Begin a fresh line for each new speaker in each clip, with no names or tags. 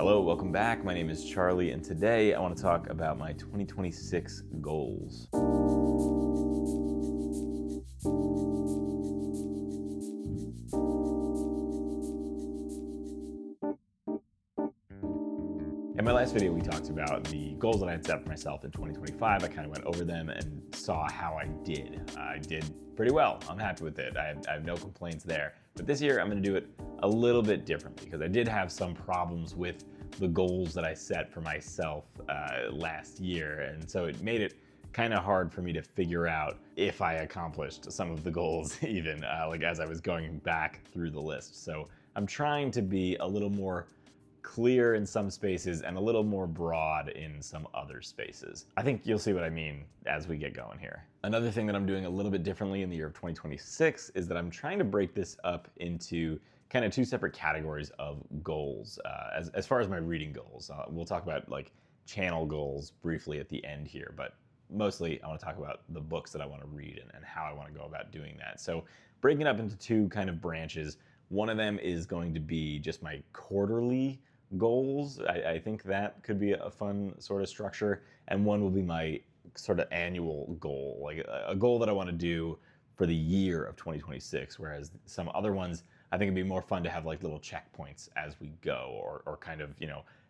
Hello, welcome back. My name is Charlie, and today I want to talk about my 2026 goals. In my last video, we talked about the goals that I had set for myself in 2025. I kind of went over them and saw how I did. I did pretty well. I'm happy with it. I have no complaints there. But this year, I'm going to do it a little bit differently because I did have some problems with the goals that I set for myself last year. And so it made it kind of hard for me to figure out if I accomplished some of the goals even like as I was going back through the list. So I'm trying to be a little more clear in some spaces and a little more broad in some other spaces. I think you'll see what I mean as we get going here. Another thing that I'm doing a little bit differently in the year of 2026 is that I'm trying to break this up into kind of two separate categories of goals. As far as my reading goals, we'll talk about like channel goals briefly at the end here, but mostly I want to talk about the books that I want to read and how I want to go about doing that. So breaking it up into two kind of branches. One of them is going to be just my quarterly goals. I think that could be a fun sort of structure. And one will be my sort of annual goal, like a goal that I want to do for the year of 2026. Whereas some other ones, I think it'd be more fun to have like little checkpoints as we go, or kind of,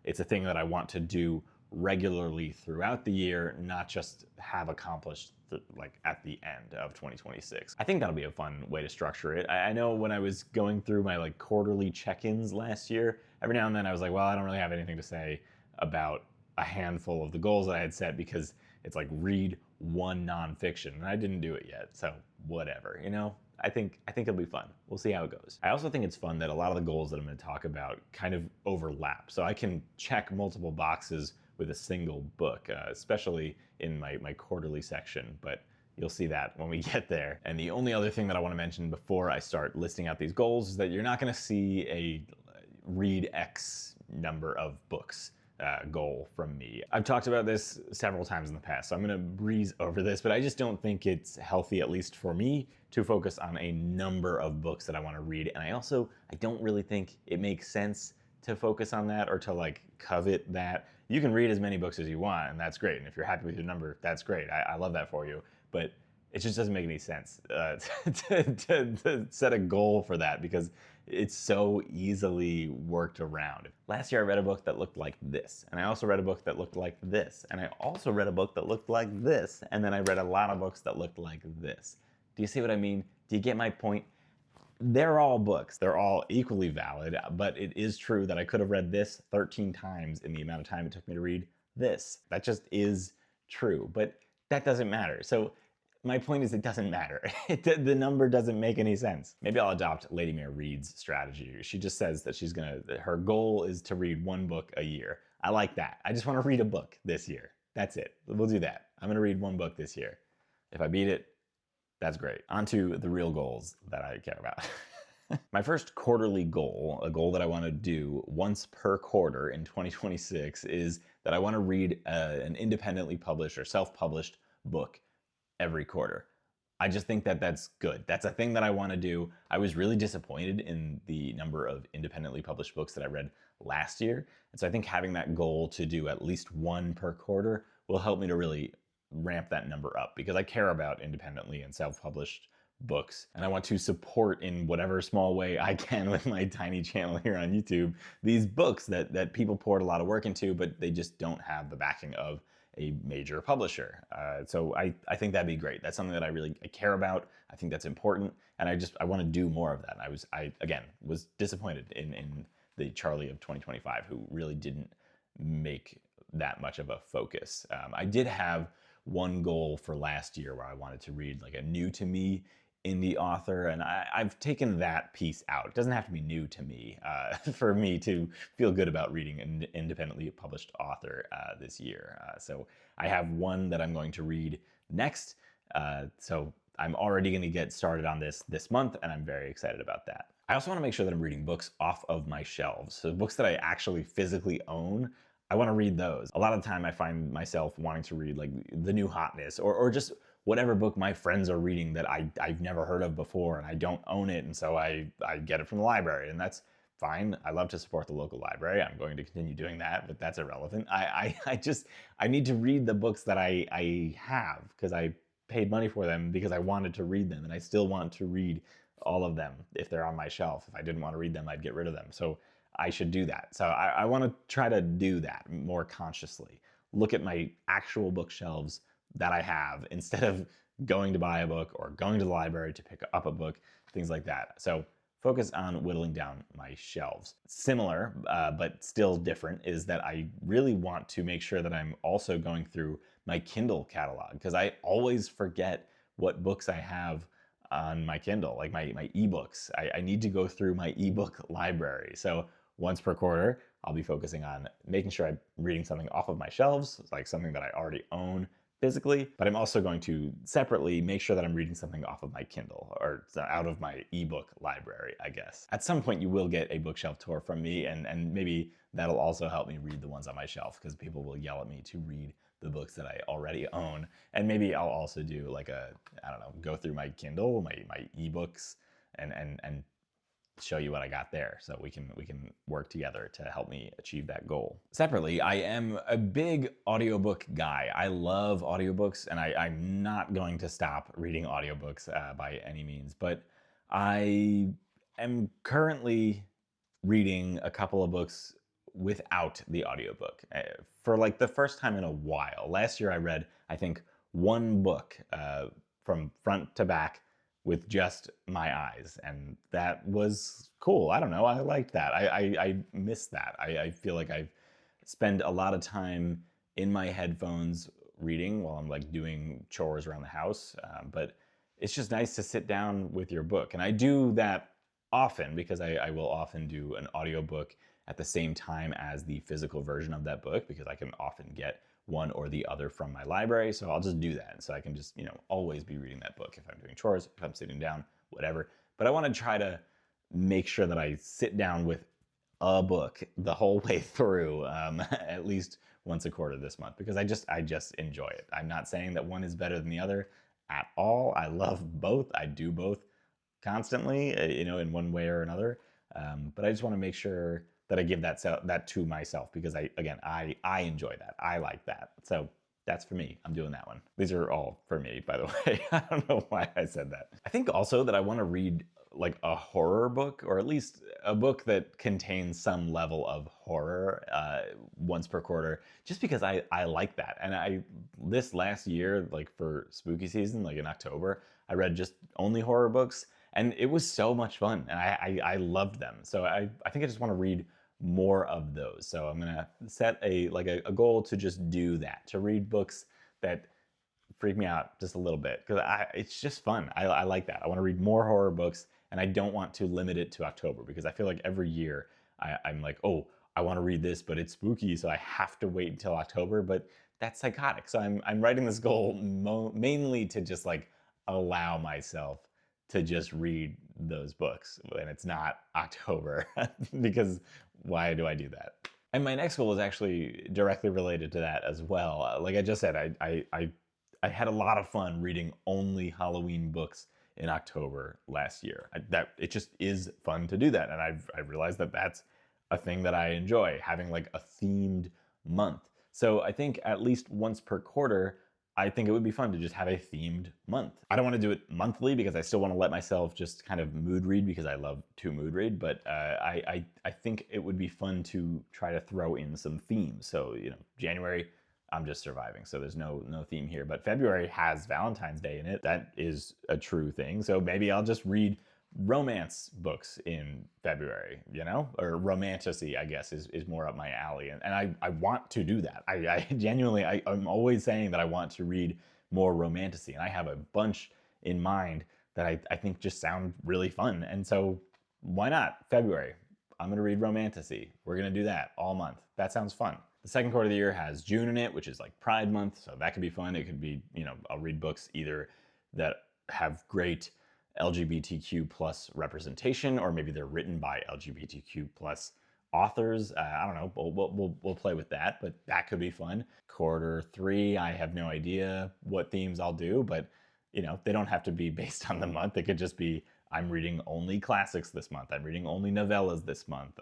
it's a thing that I want to do regularly throughout the year, not just have accomplished like at the end of 2026. I think that'll be a fun way to structure it. I know when I was going through my like quarterly check-ins last year, every now and then I was like, well, I don't really have anything to say about a handful of the goals that I had set because it's like read one nonfiction, and I didn't do it yet, so whatever, I think it'll be fun. We'll see how it goes. I also think it's fun that a lot of the goals that I'm going to talk about kind of overlap, so I can check multiple boxes with a single book, especially in my quarterly section, but you'll see that when we get there. And the only other thing that I want to mention before I start listing out these goals is that you're not going to see a read X number of books goal from me. I've talked about this several times in the past, so I'm going to breeze over this, but I just don't think it's healthy, at least for me, to focus on a number of books that I want to read. And I don't really think it makes sense to focus on that or to like covet that. You can read as many books as you want, and that's great. And if you're happy with your number, that's great. I love that for you. But it just doesn't make any sense to set a goal for that because it's so easily worked around. Last year I read a book that looked like this, and I also read a book that looked like this, and I also read a book that looked like this, and then I read a lot of books that looked like this. Do you see what I mean? Do you get my point? They're all books. They're all equally valid, but it is true that I could have read this 13 times in the amount of time it took me to read this. That just is true, but that doesn't matter. So my point is it doesn't matter. The number doesn't make any sense. Maybe I'll adopt Lady Mair Read's strategy. She just says that her goal is to read one book a year. I like that. I just want to read a book this year. That's it. We'll do that. I'm going to read one book this year. If I beat it, that's great. On to the real goals that I care about. My first quarterly goal, a goal that I want to do once per quarter in 2026, is that I want to read an independently published or self-published book every quarter. I just think that that's good. That's a thing that I want to do. I was really disappointed in the number of independently published books that I read last year. And so I think having that goal to do at least one per quarter will help me to really ramp that number up because I care about independently and self-published books, and I want to support in whatever small way I can with my tiny channel here on YouTube these books that people poured a lot of work into, but they just don't have the backing of a major publisher. So I think that'd be great. That's something that I care about. I think that's important, and I want to do more of that. I again was disappointed in the Charlie of 2025 who really didn't make that much of a focus. I did have one goal for last year where I wanted to read like a new to me indie author, and I've taken that piece out. It doesn't have to be new to me for me to feel good about reading an independently published author this year. So I have one that I'm going to read next. So I'm already going to get started on this month, and I'm very excited about that. I also want to make sure that I'm reading books off of my shelves. So books that I actually physically own, I want to read those. A lot of the time I find myself wanting to read like the new hotness or just whatever book my friends are reading that I've never heard of before and I don't own it, and so I get it from the library, and that's fine. I love to support the local library. I'm going to continue doing that, but that's irrelevant. I need to read the books that I have because I paid money for them because I wanted to read them, and I still want to read all of them if they're on my shelf. If I didn't want to read them, I'd get rid of them. So I should do that. So I want to try to do that more consciously. Look at my actual bookshelves that I have instead of going to buy a book or going to the library to pick up a book, things like that. So focus on whittling down my shelves. Similar, but still different, is that I really want to make sure that I'm also going through my Kindle catalog, because I always forget what books I have on my Kindle, like my ebooks. I need to go through my ebook library. So once per quarter, I'll be focusing on making sure I'm reading something off of my shelves, like something that I already own physically, but I'm also going to separately make sure that I'm reading something off of my Kindle or out of my ebook library, I guess. At some point you will get a bookshelf tour from me, and maybe that'll also help me read the ones on my shelf, because people will yell at me to read the books that I already own. And maybe I'll also do like I don't know, go through my Kindle, my ebooks, and show you what I got there, so we can work together to help me achieve that goal. Separately, I am a big audiobook guy. I love audiobooks, and I'm not going to stop reading audiobooks by any means, but I am currently reading a couple of books without the audiobook for like the first time in a while. Last year I read, I think, one book from front to back with just my eyes, and that was cool. I don't know, I liked that. I miss that. I feel like I spend a lot of time in my headphones reading while I'm like doing chores around the house, but it's just nice to sit down with your book. And I do that often because I will often do an audiobook at the same time as the physical version of that book, because I can often get one or the other from my library. So I'll just do that. So I can just, always be reading that book if I'm doing chores, if I'm sitting down, whatever. But I want to try to make sure that I sit down with a book the whole way through, at least once a quarter this month, because I just enjoy it. I'm not saying that one is better than the other at all. I love both. I do both constantly, in one way or another. But I just want to make sure that I give that to myself, because I enjoy that. I like that. So that's for me. I'm doing that one. These are all for me, by the way. I don't know why I said that. I think also that I want to read like a horror book, or at least a book that contains some level of horror once per quarter, just because I like that. And this last year, like for spooky season, like in October, I read just only horror books, and it was so much fun, and I loved them. So I think I just want to read more of those. So I'm gonna set a goal to just do that, to read books that freak me out just a little bit, because it's just fun. I like that. I want to read more horror books, and I don't want to limit it to October, because I feel like every year I'm like, oh, I want to read this, but it's spooky, so I have to wait until October. But that's psychotic. So I'm writing this goal mainly to just like allow myself to just read those books when it's not October, because why do I do that? And my next goal is actually directly related to that as well. Like I just said, I had a lot of fun reading only Halloween books in October last year. That it just is fun to do that, and I've realized that that's a thing that I enjoy, having like a themed month. So I think at least once per quarter, I think it would be fun to just have a themed month. I don't want to do it monthly, because I still want to let myself just kind of mood read, because I love to mood read, but I think it would be fun to try to throw in some themes. So, January, I'm just surviving, so there's no theme here. But February has Valentine's Day in it. That is a true thing. So maybe I'll just read romance books in February, or romantasy, I guess, is more up my alley. And I want to do that. I genuinely, I'm always saying that I want to read more romantasy, and I have a bunch in mind that I think just sound really fun. And so why not February? I'm going to read romantasy. We're going to do that all month. That sounds fun. The second quarter of the year has June in it, which is like Pride Month. So that could be fun. It could be, I'll read books either that have great LGBTQ plus representation, or maybe they're written by LGBTQ plus authors. I don't know. We'll play with that, but that could be fun. Quarter three, I have no idea what themes I'll do, but they don't have to be based on the month. It could just be I'm reading only classics this month. I'm reading only novellas this month.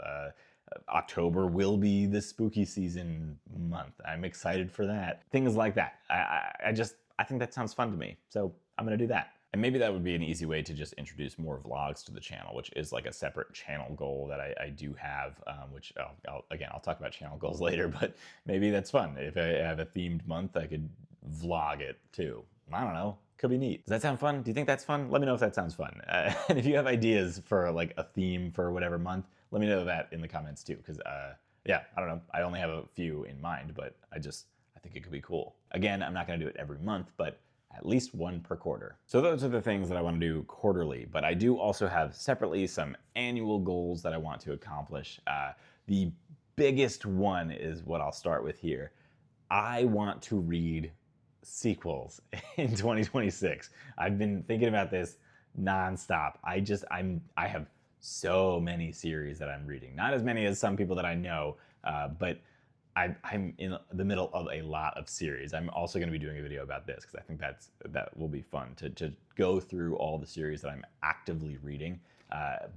October will be the spooky season month. I'm excited for that. Things like that. I think that sounds fun to me. So I'm gonna do that. And maybe that would be an easy way to just introduce more vlogs to the channel, which is like a separate channel goal that I do have, which I'll talk about channel goals later, but maybe that's fun. If I have a themed month, I could vlog it too. I don't know. Could be neat. Does that sound fun? Do you think that's fun? Let me know if that sounds fun. And if you have ideas for like a theme for whatever month, let me know that in the comments too. Because yeah, I don't know. I only have a few in mind, but I think it could be cool. Again, I'm not going to do it every month, but at least one per quarter. So those are the things that I want to do quarterly, but I do also have separately some annual goals that I want to accomplish. The biggest one is what I'll start with here. I want to read sequels in 2026. I've been thinking about this nonstop. I have so many series that I'm reading. Not as many as some people that I know, but I'm in the middle of a lot of series. I'm also going to be doing a video about this because I think that will be fun to go through all the series that I'm actively reading.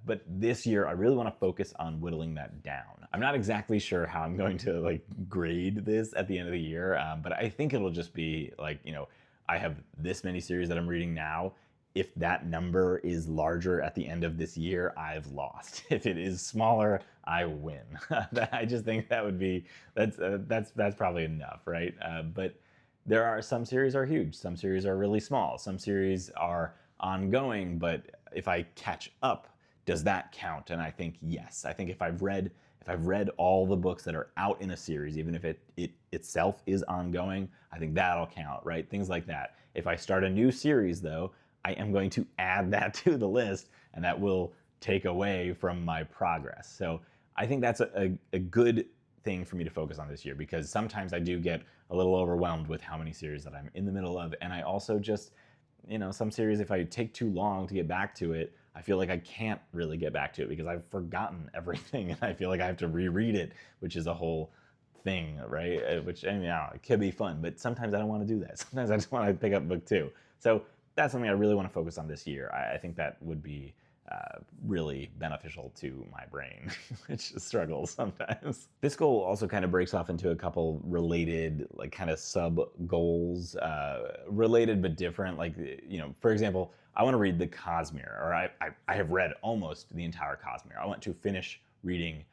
But this year, I really want to focus on whittling that down. I'm not exactly sure how I'm going to like grade this at the end of the year, but I think it'll just be like, I have this many series that I'm reading now. If that number is larger at the end of this year, I've lost. If it is smaller, I win. I just think that would be, that's probably enough, right? But there are some series are huge, some series are really small, some series are ongoing, but if I catch up, does that count? And I think yes. I think if I've read all the books that are out in a series, even if it itself is ongoing, I think that'll count, right? Things like that. If I start a new series though, I am going to add that to the list, and that will take away from my progress. So I think that's a good thing for me to focus on this year, because sometimes I do get a little overwhelmed with how many series that I'm in the middle of. And I also just, some series, if I take too long to get back to it, I feel like I can't really get back to it because I've forgotten everything, and I feel like I have to reread it, which is a whole thing, right? Which, it could be fun, but sometimes I don't want to do that. Sometimes I just want to pick up book two. So that's something I really want to focus on this year. I think that would be really beneficial to my brain, which struggles sometimes. This goal also kind of breaks off into a couple related, like kind of sub goals, related but different. Like, for example, I want to read the Cosmere, or I have read almost the entire Cosmere. I want to finish reading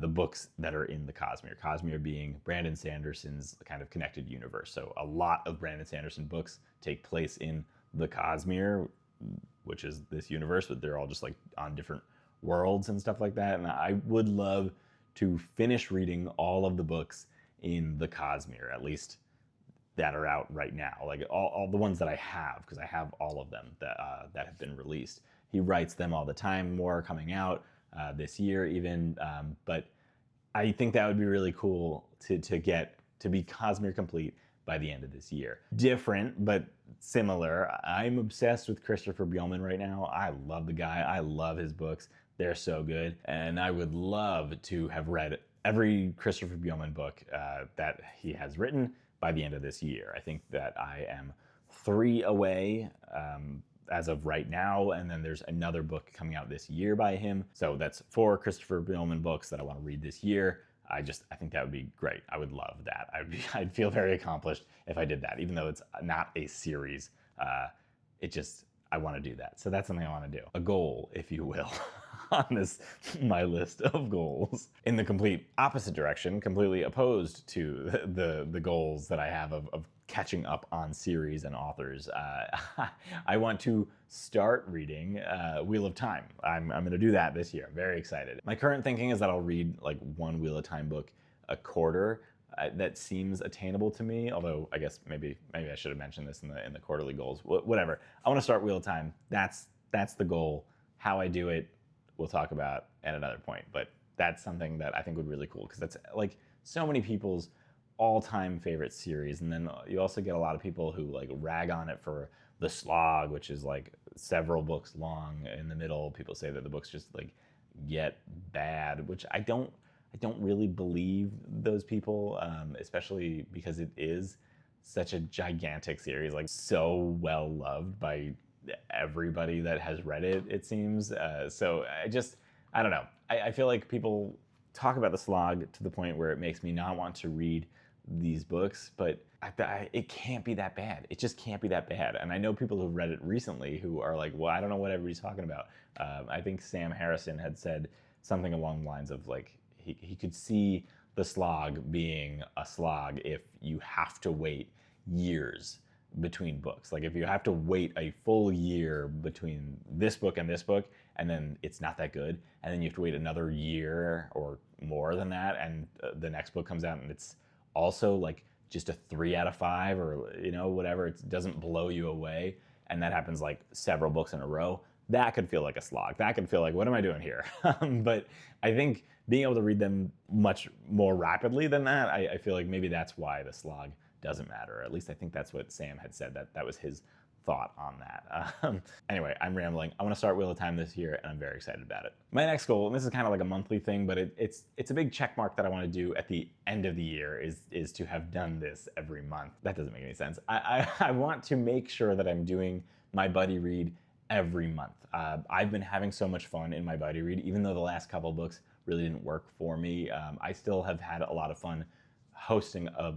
the books that are in the Cosmere. Cosmere being Brandon Sanderson's kind of connected universe. So a lot of Brandon Sanderson books take place in the Cosmere, which is this universe, but they're all just like on different worlds and stuff like that. And I would love to finish reading all of the books in the Cosmere, at least that are out right now, like all the ones that I have, because I have all of them that have been released. He writes them all the time, more are coming out this year even, but I think that would be really cool to be Cosmere complete by the end of this year. Different, but similar. I'm obsessed with Christopher Buehlman right now. I love the guy. I love his books. They're so good. And I would love to have read every Christopher Buehlman book that he has written by the end of this year. I think that I am 3 away as of right now, and then there's another book coming out this year by him. So that's 4 Christopher Buehlman books that I want to read this year. I think that would be great. I would love that. I'd feel very accomplished if I did that, even though it's not a series. I want to do that. So that's something I want to do. A goal, if you will, on my list of goals. In the complete opposite direction, completely opposed to the goals that I have of catching up on series and authors. I want to start reading Wheel of Time. I'm going to do that this year. I'm very excited. My current thinking is that I'll read like 1 Wheel of Time book a quarter. That seems attainable to me, although I guess maybe I should have mentioned this in the quarterly goals. Whatever. I want to start Wheel of Time. That's the goal. How I do it, we'll talk about at another point. But that's something that I think would be really cool, because that's like so many people's all-time favorite series. And then you also get a lot of people who like rag on it for the slog, which is like several books long. In the middle, people say that the books just like get bad, which I don't really believe those people, especially because it is such a gigantic series, like so well loved by everybody that has read it, it seems. So I don't know. I feel like people talk about the slog to the point where it makes me not want to read these books, but it can't be that bad. It just can't be that bad. And I know people who've read it recently who are like, well, I don't know what everybody's talking about. I think Sam Harrison had said something along the lines of like, he could see the slog being a slog if you have to wait years between books. Like if you have to wait a full year between this book and then it's not that good, and then you have to wait another year or more than that, and the next book comes out and it's also like just a 3 out of 5 or whatever, it doesn't blow you away, and that happens like several books in a row, that could feel like a slog. That could feel like, what am I doing here? But I think being able to read them much more rapidly than that, I feel like maybe that's why the slog doesn't matter. At least I think that's what Sam had said, that was his thought on that. Anyway, I'm rambling. I want to start Wheel of Time this year, and I'm very excited about it. My next goal, and this is kind of like a monthly thing, but it's a big check mark that I want to do at the end of the year, is to have done this every month. That doesn't make any sense. I want to make sure that I'm doing my buddy read every month. I've been having so much fun in my buddy read, even though the last couple of books really didn't work for me. I still have had a lot of fun hosting a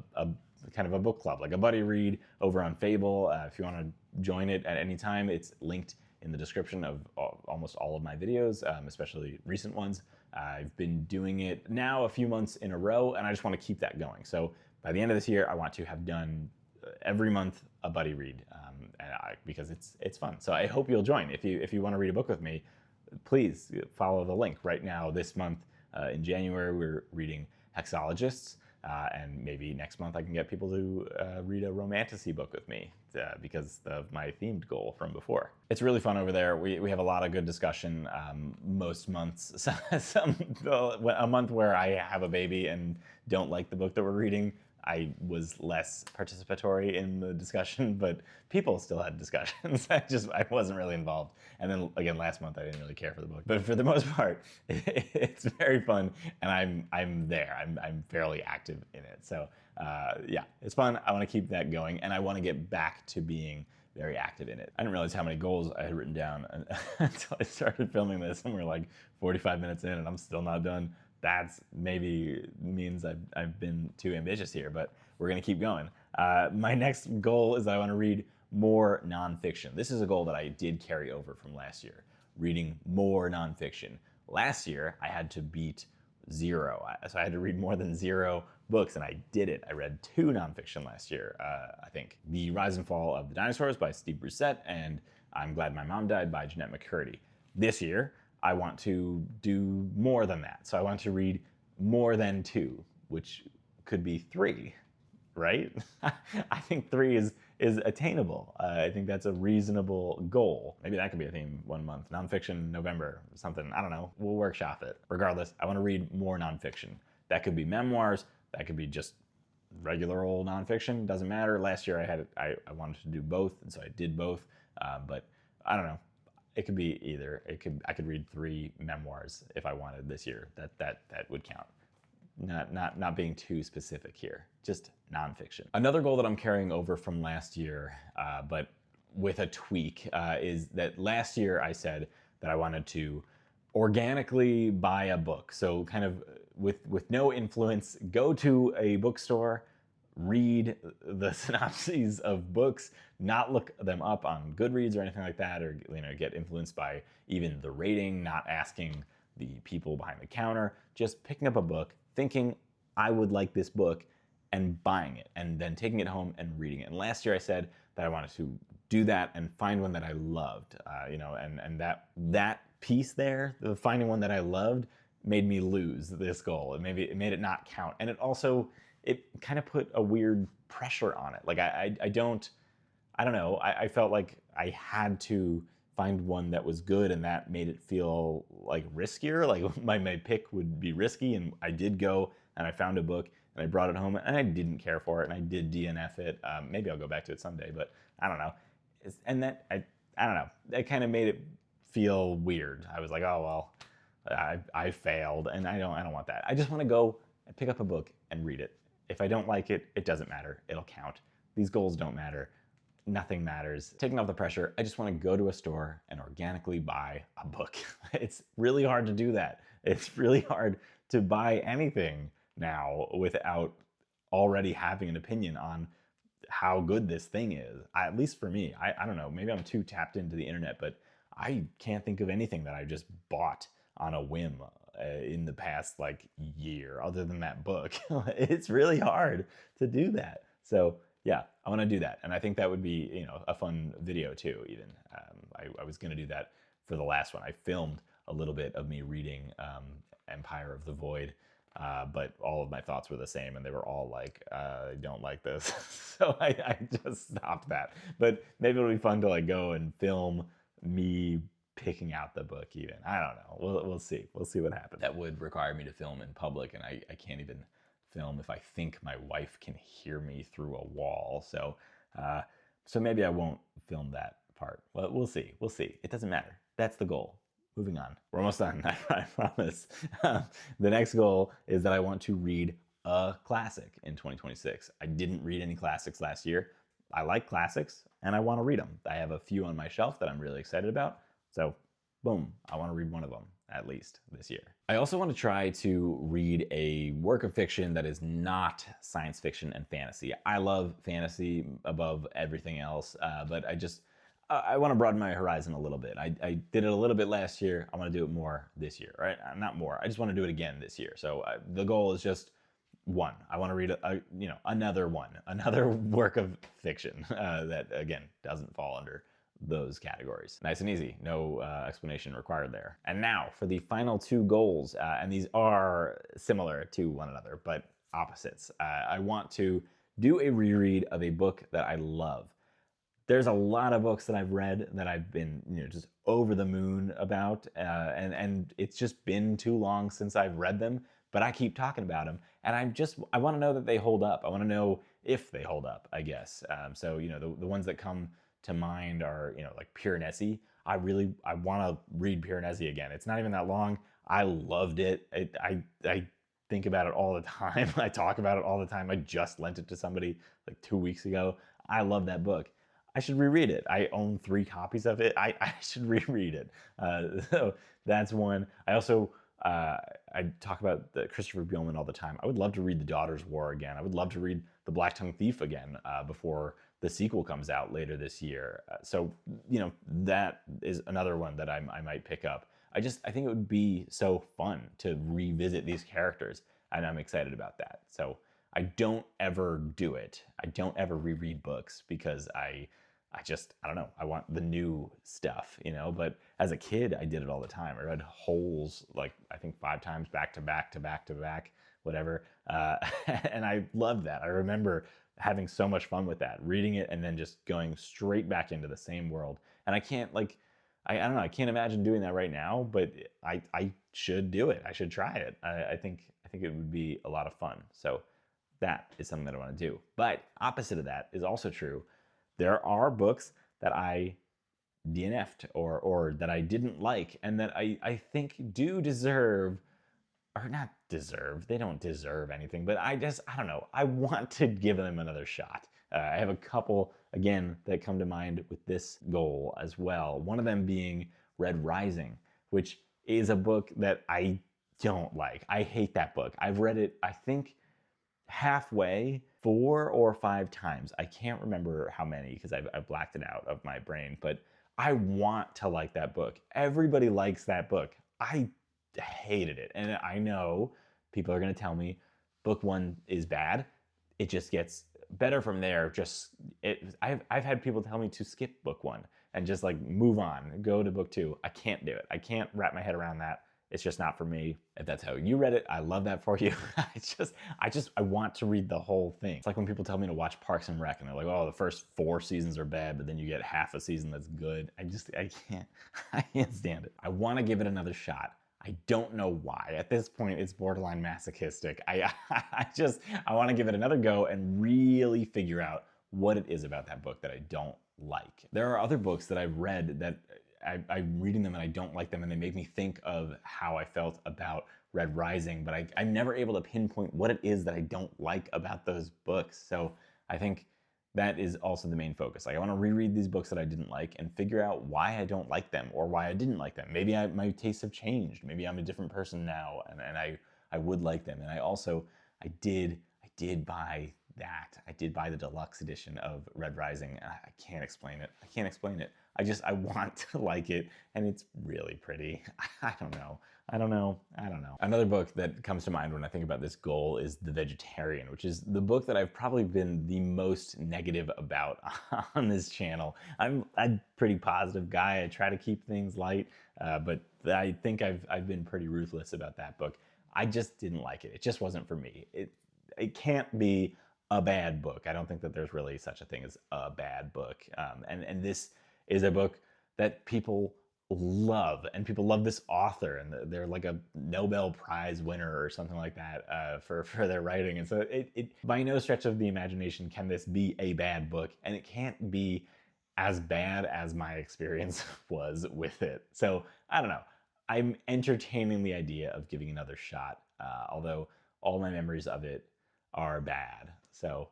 kind of a book club, like a buddy read over on Fable. If you want to join it at any time, it's linked in the description of almost all of my videos, especially recent ones. I've been doing it now a few months in a row, and I just want to keep that going. So by the end of this year, I want to have done every month a buddy read, because it's fun. So I hope you'll join. If you want to read a book with me, please follow the link. Right now, this month in January, we're reading Hexologists. And maybe next month I can get people to read a romantasy book with me because of my themed goal from before. It's really fun over there. We have a lot of good discussion most months. A month where I have a baby and don't like the book that we're reading, I was less participatory in the discussion, but people still had discussions. I wasn't really involved. And then again, last month I didn't really care for the book. But for the most part, it's very fun, and I'm there. I'm fairly active in it. So yeah, it's fun. I want to keep that going, and I want to get back to being very active in it. I didn't realize how many goals I had written down until I started filming this, and we're like 45 minutes in, and I'm still not done. That's maybe means I've been too ambitious here, but we're gonna keep going. My next goal is that I want to read more nonfiction. This is a goal that I did carry over from last year, reading more nonfiction. Last year, I had to beat 0. So I had to read more than 0 books, and I did it. I read 2 nonfiction last year, I think. The Rise and Fall of the Dinosaurs by Steve Brusette and I'm Glad My Mom Died by Jeanette McCurdy. This year, I want to do more than that. So I want to read more than 2, which could be 3, right? I think 3 is attainable. I think that's a reasonable goal. Maybe that could be a theme one month. Nonfiction November or something. I don't know. We'll workshop it. Regardless, I want to read more nonfiction. That could be memoirs. That could be just regular old nonfiction. Doesn't matter. Last year I wanted to do both, and so I did both. But I don't know. It could be either. I could read 3 memoirs if I wanted this year. That would count. Not being too specific here. Just nonfiction. Another goal that I'm carrying over from last year, but with a tweak, is that last year I said that I wanted to organically buy a book. So kind of with no influence, go to a bookstore, read the synopses of books, not look them up on Goodreads or anything like that, or get influenced by even the rating, not asking the people behind the counter, just picking up a book, thinking I would like this book, and buying it, and then taking it home and reading it. And last year I said that I wanted to do that and find one that I loved, and that piece there, the finding one that I loved, made me lose this goal. It made it not count, and it kind of put a weird pressure on it. Like I don't know. I felt like I had to find one that was good, and that made it feel like riskier. Like my pick would be risky, and I did go and I found a book and I brought it home and I didn't care for it, and I did DNF it. Maybe I'll go back to it someday, but I don't know. I don't know. It kind of made it feel weird. I was like, oh well, I failed, and I don't want that. I just want to go and pick up a book and read it. If I don't like it, it doesn't matter. It'll count. These goals don't matter. nothing matters. Taking off the pressure, I just want to go to a store and organically buy a book. It's really hard to do that. It's really hard to buy anything now without already having an opinion on how good this thing is. At least for me, I don't know, maybe I'm too tapped into the internet, but I can't think of anything that I just bought on a whim in the past like year other than that book. It's really hard to do that. So yeah, I want to do that. And I think that would be, you know, a fun video too, even. I was going to do that for the last one. I filmed a little bit of me reading Empire of the Void, but all of my thoughts were the same, and they were all like, I don't like this. So I just stopped that. But maybe it'll be fun to like go and film me picking out the book even. I don't know. We'll see. We'll see what happens. That would require me to film in public, and I can't even film if I think my wife can hear me through a wall. So maybe I won't film that part. Well, we'll see. We'll see. It doesn't matter. That's the goal. Moving on. We're almost done, I promise. The next goal is that I want to read a classic in 2026. I didn't read any classics last year. I like classics, and I want to read them. I have a few on my shelf that I'm really excited about. So, boom, I want to read one of them, at least this year. I also want to try to read a work of fiction that is not science fiction and fantasy. I love fantasy above everything else, but I want to broaden my horizon a little bit. I did it a little bit last year. I want to do it more this year, right? Not more. I just want to do it again this year. So the goal is just one. I want to read another one, another work of fiction that again doesn't fall under those categories. Nice and easy, no explanation required there. And now for the final two goals, and these are similar to one another, but opposites. I want to do a reread of a book that I love. There's a lot of books that I've read that I've been, just over the moon about, and it's just been too long since I've read them, but I keep talking about them, and I want to know that they hold up. I want to know if they hold up, I guess. So, the ones that come to mind are, like Piranesi. I want to read Piranesi again. It's not even that long. I loved it. I think about it all the time. I talk about it all the time. I just lent it to somebody like 2 weeks ago. I love that book. I should reread it. I own 3 copies of it. I should reread it. So that's one. I also, I talk about the Christopher Buehlman all the time. I would love to read The Daughter's War again. I would love to read The Black Tongue Thief again before the sequel comes out later this year. So, that is another one that I might pick up. I think it would be so fun to revisit these characters, and I'm excited about that. So I don't ever do it. I don't ever reread books because I don't know. I want the new stuff, but as a kid, I did it all the time. I read Holes, like I think 5 times back to back to back to back, whatever. And I loved that. I remember having so much fun with that, reading it and then just going straight back into the same world. And I can't I don't know, I can't imagine doing that right now, but I should do it. I should try it. I think it would be a lot of fun. So that is something that I want to do. But opposite of that is also true. There are books that I DNF'd or that I didn't like and that I think do deserve, or not deserve, they don't deserve anything, but I don't know, I want to give them another shot. I have a couple, again, that come to mind with this goal as well. One of them being Red Rising, which is a book that I don't like. I hate that book. I've read it, I think, halfway 4 or 5 times. I can't remember how many because I've blacked it out of my brain, but I want to like that book. Everybody likes that book. I hated it. And I know people are going to tell me book 1 is bad. It just gets better from there. I've had people tell me to skip book 1 and just like move on, go to book 2. I can't do it. I can't wrap my head around that. It's just not for me. If that's how you read it, I love that for you. I want to read the whole thing. It's like when people tell me to watch Parks and Rec and they're like, oh, the first 4 seasons are bad, but then you get half a season that's good. I can't stand it. I want to give it another shot. I don't know why. At this point, it's borderline masochistic. I want to give it another go and really figure out what it is about that book that I don't like. There are other books that I've read that I'm reading them and I don't like them, and they make me think of how I felt about Red Rising, but I'm never able to pinpoint what it is that I don't like about those books. So I think That is also the main focus. Like I want to reread these books that I didn't like and figure out why I don't like them or why I didn't like them. Maybe my tastes have changed. Maybe I'm a different person now, and I would like them. And I did buy that. I did buy the deluxe edition of Red Rising. I can't explain it. I can't explain it. I want to like it, and it's really pretty. I don't know. Another book that comes to mind when I think about this goal is The Vegetarian, which is the book that I've probably been the most negative about on this channel. I'm a pretty positive guy. I try to keep things light, but I think I've been pretty ruthless about that book. I just didn't like it. It just wasn't for me. It can't be a bad book. I don't think that there's really such a thing as a bad book. And this is a book that people love, and people love this author, and they're like a Nobel Prize winner or something like that for their writing. And so it by no stretch of the imagination can this be a bad book, and it can't be as bad as my experience was with it. So I don't know. I'm entertaining the idea of giving another shot, although all my memories of it are bad. So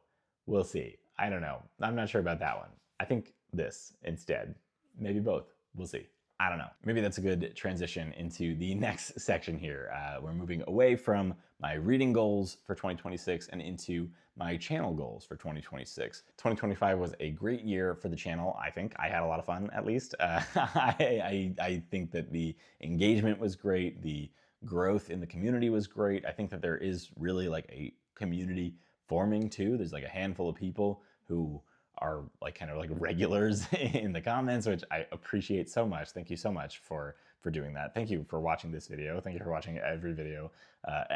we'll see. I don't know. I'm not sure about that one. I think this instead. Maybe both. We'll see. I don't know. Maybe that's a good transition into the next section here. We're moving away from my reading goals for 2026 and into my channel goals for 2026. 2025 was a great year for the channel, I think. I had a lot of fun, at least. I think that the engagement was great. The growth in the community was great. I think that there is really like a community forming too. There's like a handful of people who are like kind of like regulars in the comments, which I appreciate so much. Thank you so much for doing that. Thank you for watching this video. Thank you for watching every video,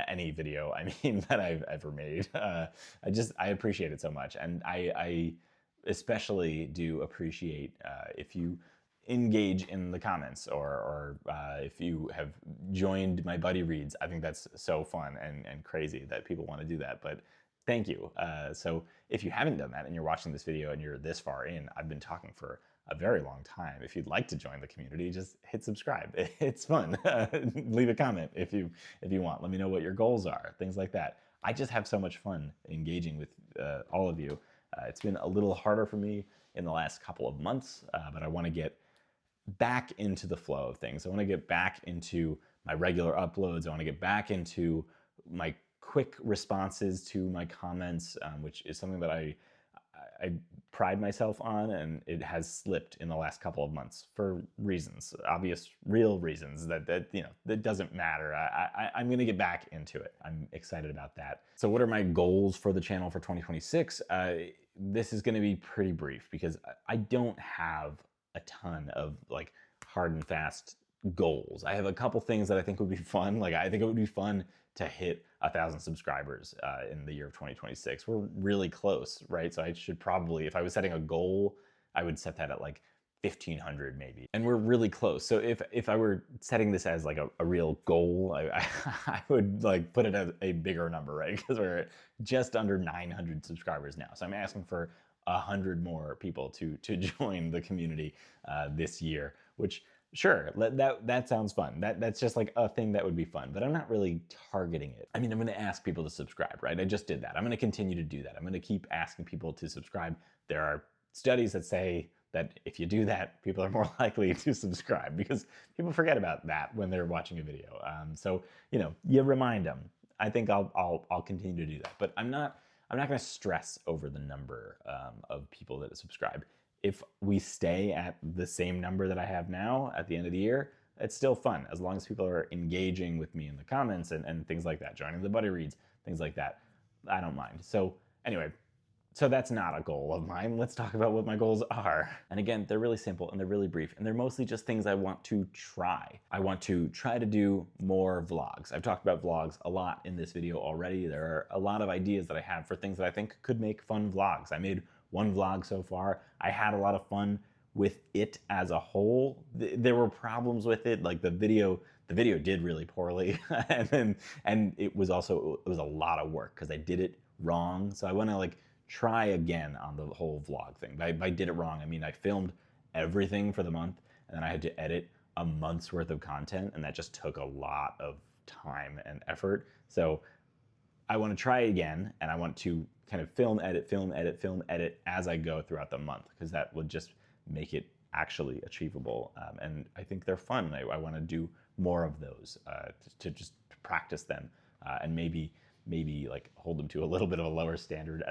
any video, I mean, that I've ever made. I appreciate it so much. And I especially do appreciate if you engage in the comments, or if you have joined my buddy reads. I think that's so fun and crazy that people want to do that. But thank you. So if you haven't done that and you're watching this video and you're this far in, I've been talking for a very long time. If you'd like to join the community, just hit subscribe. It's fun. Leave a comment if you want. Let me know what your goals are, things like that. I just have so much fun engaging with all of you. It's been a little harder for me in the last couple of months, but I want to get back into the flow of things. I want to get back into my regular uploads. I want to get back into my quick responses to my comments, which is something that I pride myself on, and it has slipped in the last couple of months for reasons, obvious, real reasons that doesn't matter. I'm going to get back into it. I'm excited about that. So what are my goals for the channel for 2026? This is going to be pretty brief because I don't have a ton of like hard and fast goals. I have a couple things that I think would be fun. Like I think it would be fun to hit 1,000 subscribers in the year of 2026. We're really close, right? So I should probably, if I was setting a goal, I would set that at like 1,500 maybe. And we're really close. So if I were setting this as like a real goal, I would like put it as a bigger number, right? Because we're just under 900 subscribers now. So I'm asking for 100 more people to join the community this year, which sure, that sounds fun. That's just like a thing that would be fun, but I'm not really targeting it. I mean, I'm going to ask people to subscribe, right? I just did that. I'm going to continue to do that. I'm going to keep asking people to subscribe. There are studies that say that if you do that, people are more likely to subscribe because people forget about that when they're watching a video. So, you remind them. I think I'll continue to do that, but I'm not going to stress over the number of people that subscribe. If we stay at the same number that I have now at the end of the year, it's still fun as long as people are engaging with me in the comments and things like that, joining the buddy reads, things like that. I don't mind. So anyway, so that's not a goal of mine. Let's talk about what my goals are. And again, they're really simple and they're really brief, and they're mostly just things I want to try. I want to try to do more vlogs. I've talked about vlogs a lot in this video already. There are a lot of ideas that I have for things that I think could make fun vlogs. I made one vlog so far. I had a lot of fun with it as a whole. There were problems with it, like the video did really poorly, and it was a lot of work because I did it wrong. So I want to like try again on the whole vlog thing. By did it wrong, I mean I filmed everything for the month, and then I had to edit a month's worth of content, and that just took a lot of time and effort. So I want to try again, and I want to kind of film, edit as I go throughout the month, because that would just make it actually achievable. And I think they're fun. I want to do more of those to just practice them, and maybe like hold them to a little bit of a lower standard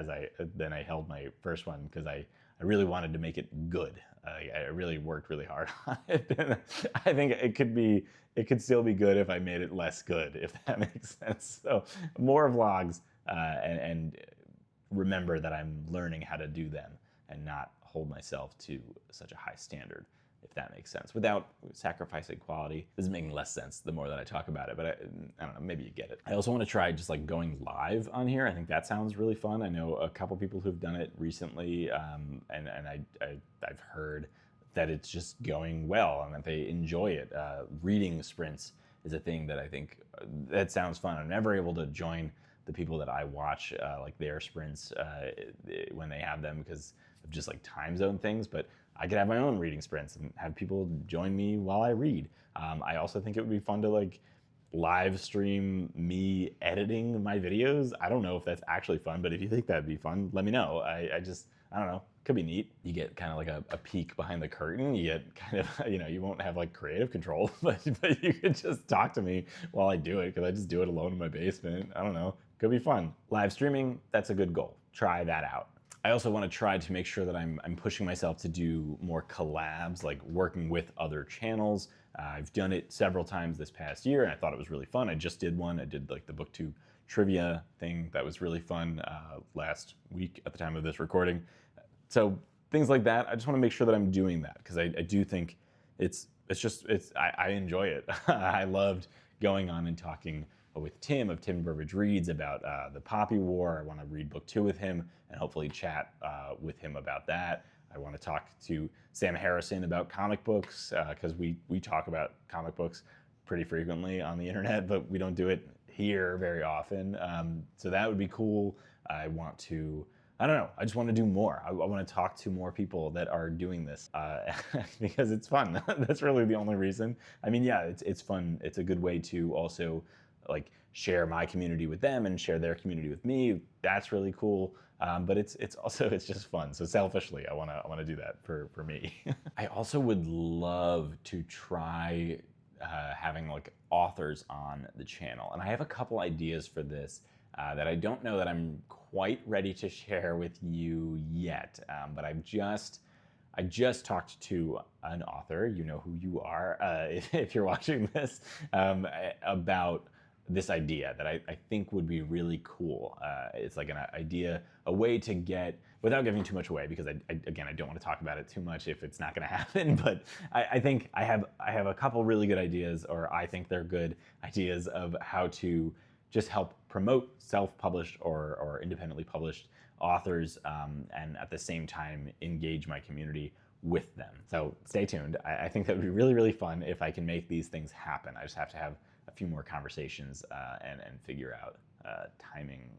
than I held my first one, because I really wanted to make it good. I really worked really hard on it. And I think it could still be good if I made it less good, if that makes sense. So more vlogs, and remember that I'm learning how to do them and not hold myself to such a high standard, if that makes sense, without sacrificing quality. This is making less sense the more that I talk about it, but I don't know, maybe you get it. I also want to try just like going live on here. I think that sounds really fun. I know a couple people who've done it recently, and I've heard that it's just going well and that they enjoy it. Reading sprints is a thing that I think that sounds fun. I'm never able to join the people that I watch, like their sprints when they have them, because of just like time zone things, but I could have my own reading sprints and have people join me while I read. I also think it would be fun to like live stream me editing my videos. I don't know if that's actually fun, but if you think that'd be fun, let me know. I don't know, could be neat. You get kind of like a peek behind the curtain. You get kind of, you won't have like creative control, but you could just talk to me while I do it, because I just do it alone in my basement. I don't know, could be fun. Live streaming, that's a good goal. Try that out. I also want to try to make sure that I'm pushing myself to do more collabs, like working with other channels. I've done it several times this past year, and I thought it was really fun. I just did one. I did like the BookTube trivia thing. That was really fun last week at the time of this recording. So things like that, I just want to make sure that I'm doing that, because I do think I enjoy it. I loved going on and talking with Tim of Tim Burbage Reads about the Poppy War. I want to read book 2 with him and hopefully chat with him about that. I want to talk to Sam Harrison about comic books, because we talk about comic books pretty frequently on the internet, but we don't do it here very often. So that would be cool. I don't know, I just want to do more. I want to talk to more people that are doing this because it's fun. That's really the only reason. I mean, yeah, it's fun. It's a good way to also like share my community with them and share their community with me. That's really cool. But it's just fun. So selfishly, I wanna do that for me. I also would love to try having like authors on the channel, and I have a couple ideas for this that I don't know that I'm quite ready to share with you yet. But I just talked to an author, you know who you are if you're watching this, about this idea that I think would be really cool. It's like an idea, a way to get, without giving too much away, because again, I don't want to talk about it too much if it's not going to happen, but I think I have a couple really good ideas, or I think they're good ideas of how to just help promote self-published or independently published authors, and at the same time engage my community with them. So stay tuned. I think that would be really, really fun if I can make these things happen. I just have to have a few more conversations and figure out timing,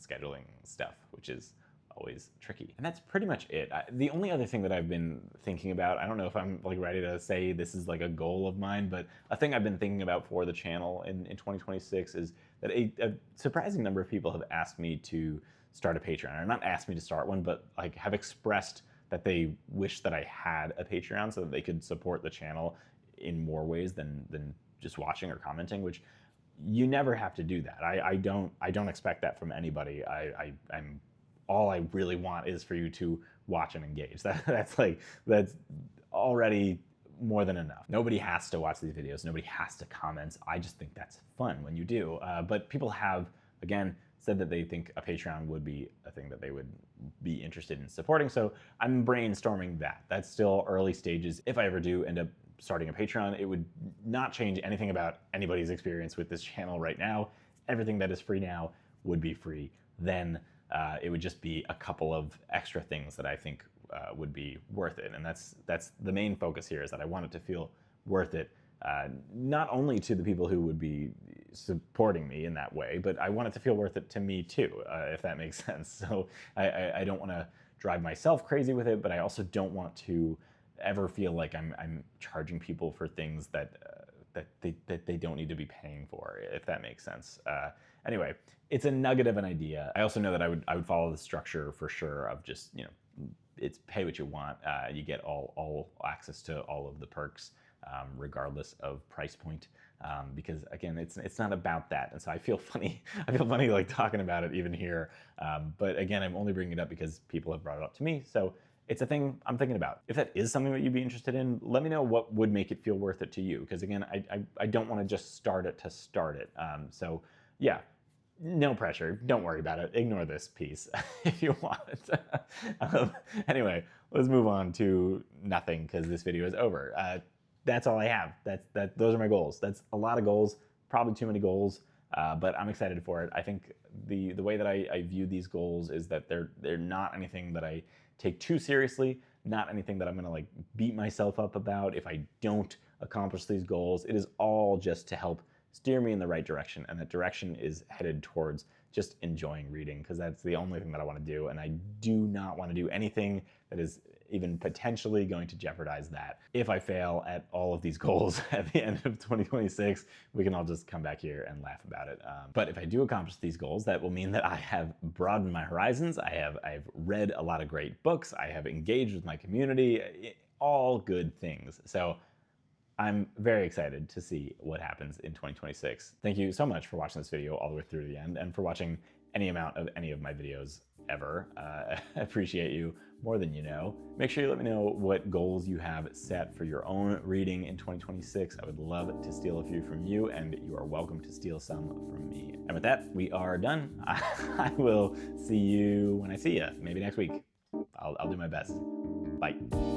scheduling stuff, which is always tricky. And that's pretty much it. The only other thing that I've been thinking about, I don't know if I'm like ready to say this is like a goal of mine, but a thing I've been thinking about for the channel in 2026 is that a surprising number of people have asked me to start a Patreon, or not asked me to start one, but like have expressed that they wish that I had a Patreon so that they could support the channel in more ways than just watching or commenting, which you never have to do that. I don't expect that from anybody. I'm all I really want is for you to watch and engage. That's already more than enough. Nobody has to watch these videos. Nobody has to comment. I just think that's fun when you do. But people have, again, said that they think a Patreon would be a thing that they would be interested in supporting. So I'm brainstorming that. That's still early stages. If I ever do end up starting a Patreon, it would not change anything about anybody's experience with this channel right now. Everything that is free now would be free then. It would just be a couple of extra things that I think would be worth it. And that's the main focus here, is that I want it to feel worth it, not only to the people who would be supporting me in that way, but I want it to feel worth it to me too, if that makes sense. So I don't want to drive myself crazy with it, but I also don't want to ever feel like I'm charging people for things that they don't need to be paying for, if that makes sense. Anyway, it's a nugget of an idea. I also know that I would follow the structure for sure of just, it's pay what you want. You get all access to all of the perks, regardless of price point. Because again, it's not about that, and so I feel funny. I feel funny like talking about it even here. But again, I'm only bringing it up because people have brought it up to me. So it's a thing I'm thinking about. If that is something that you'd be interested in, let me know what would make it feel worth it to you. Because again, I don't want to just start it to start it. So yeah. No pressure. Don't worry about it. Ignore this piece if you want. Anyway, let's move on to nothing because this video is over. That's all I have. Those are my goals. That's a lot of goals, probably too many goals, but I'm excited for it. I think the way that I view these goals is that they're not anything that I take too seriously, not anything that I'm gonna like beat myself up about if I don't accomplish these goals. It is all just to help steer me in the right direction, and that direction is headed towards just enjoying reading, because that's the only thing that I want to do, and I do not want to do anything that is even potentially going to jeopardize that. If I fail at all of these goals at the end of 2026, we can all just come back here and laugh about it. But if I do accomplish these goals, that will mean that I have broadened my horizons. I've read a lot of great books. I have engaged with my community. All good things. So I'm very excited to see what happens in 2026. Thank you so much for watching this video all the way through to the end, and for watching any amount of any of my videos ever. I appreciate you more than you know. Make sure you let me know what goals you have set for your own reading in 2026. I would love to steal a few from you, and you are welcome to steal some from me. And with that, we are done. I will see you when I see you, maybe next week. I'll do my best. Bye.